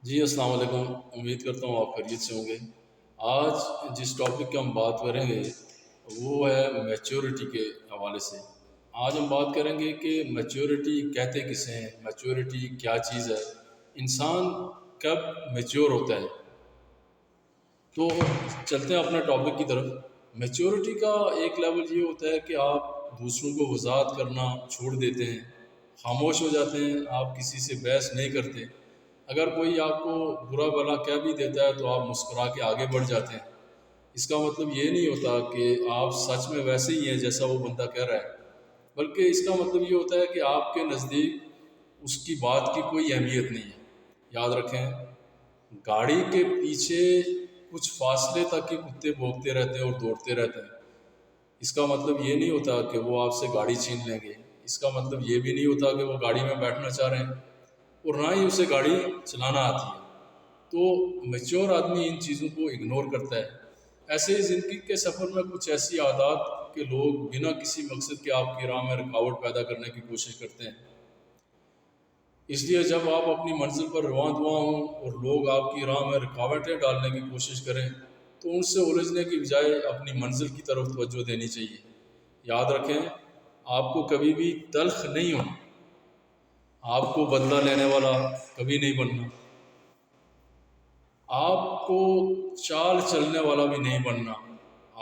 جی السلام علیکم، امید کرتا ہوں آپ خیریت سے ہوں گے۔ آج جس ٹاپک کی ہم بات کریں گے وہ ہے میچورٹی کے حوالے سے۔ آج ہم بات کریں گے کہ میچورٹی کہتے کسے ہیں، میچورٹی کیا چیز ہے، انسان کب میچور ہوتا ہے۔ تو چلتے ہیں اپنے ٹاپک کی طرف۔ میچورٹی کا ایک لیول یہ ہوتا ہے کہ آپ دوسروں کو وضاحت کرنا چھوڑ دیتے ہیں، خاموش ہو جاتے ہیں، آپ کسی سے بحث نہیں کرتے۔ اگر کوئی آپ کو برا بھلا کہہ بھی دیتا ہے تو آپ مسکرا کے آگے بڑھ جاتے ہیں۔ اس کا مطلب یہ نہیں ہوتا کہ آپ سچ میں ویسے ہی ہیں جیسا وہ بندہ کہہ رہا ہے، بلکہ اس کا مطلب یہ ہوتا ہے کہ آپ کے نزدیک اس کی بات کی کوئی اہمیت نہیں ہے۔ یاد رکھیں، گاڑی کے پیچھے کچھ فاصلے تک ہی کتے بھونکتے رہتے ہیں اور دوڑتے رہتے ہیں۔ اس کا مطلب یہ نہیں ہوتا کہ وہ آپ سے گاڑی چھین لیں گے۔ اس کا مطلب یہ بھی نہیں ہوتا کہ وہ گاڑی میں بیٹھنا چاہ رہے ہیں اور نہ ہی اسے گاڑی چلانا آتی ہے۔ تو میچور آدمی ان چیزوں کو اگنور کرتا ہے۔ ایسے ہی زندگی کے سفر میں کچھ ایسی عادات کہ لوگ بنا کسی مقصد کے آپ کی راہ میں رکاوٹ پیدا کرنے کی کوشش کرتے ہیں۔ اس لیے جب آپ اپنی منزل پر رواں دواں ہوں اور لوگ آپ کی راہ میں رکاوٹیں ڈالنے کی کوشش کریں تو ان سے الجھنے کی بجائے اپنی منزل کی طرف توجہ دینی چاہیے۔ یاد رکھیں، آپ کو کبھی بھی تلخ نہیں ہونا، آپ کو بدلہ لینے والا کبھی نہیں بننا، آپ کو چال چلنے والا بھی نہیں بننا،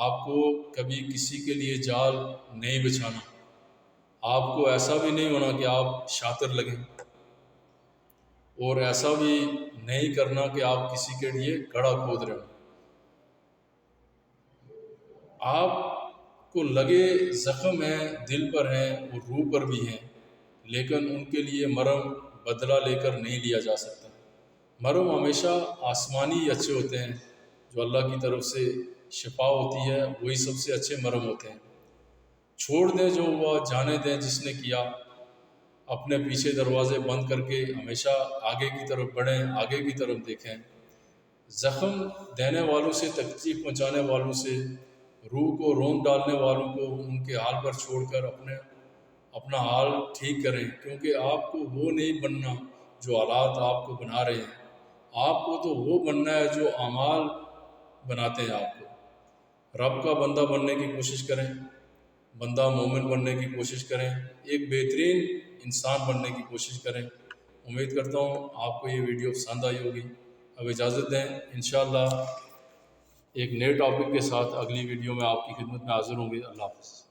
آپ کو کبھی کسی کے لیے جال نہیں بچھانا، آپ کو ایسا بھی نہیں ہونا کہ آپ شاطر لگیں، اور ایسا بھی نہیں کرنا کہ آپ کسی کے لیے گڑھا کھود رہے ہوں۔ آپ کو لگے زخم ہیں، دل پر ہیں اور روح پر بھی ہیں، لیکن ان کے لیے مرہم بدلہ لے کر نہیں لیا جا سکتا۔ مرہم ہمیشہ آسمانی اچھے ہوتے ہیں، جو اللہ کی طرف سے شفا ہوتی ہے، وہی سب سے اچھے مرہم ہوتے ہیں۔ چھوڑ دیں جو ہوا، جانے دیں جس نے کیا، اپنے پیچھے دروازے بند کر کے ہمیشہ آگے کی طرف بڑھیں، آگے کی طرف دیکھیں۔ زخم دینے والوں سے، تکلیف پہنچانے والوں سے، روح کو روند ڈالنے والوں کو ان کے حال پر چھوڑ کر اپنا حال ٹھیک کریں، کیونکہ آپ کو وہ نہیں بننا جو حالات آپ کو بنا رہے ہیں۔ آپ کو تو وہ بننا ہے جو اعمال بناتے ہیں آپ کو۔ رب کا بندہ بننے کی کوشش کریں، بندہ مومن بننے کی کوشش کریں، ایک بہترین انسان بننے کی کوشش کریں۔ امید کرتا ہوں آپ کو یہ ویڈیو پسند آئی ہوگی۔ اب اجازت دیں، انشاءاللہ ایک نئے ٹاپک کے ساتھ اگلی ویڈیو میں آپ کی خدمت میں حاضر ہوں گے۔ اللہ حافظ۔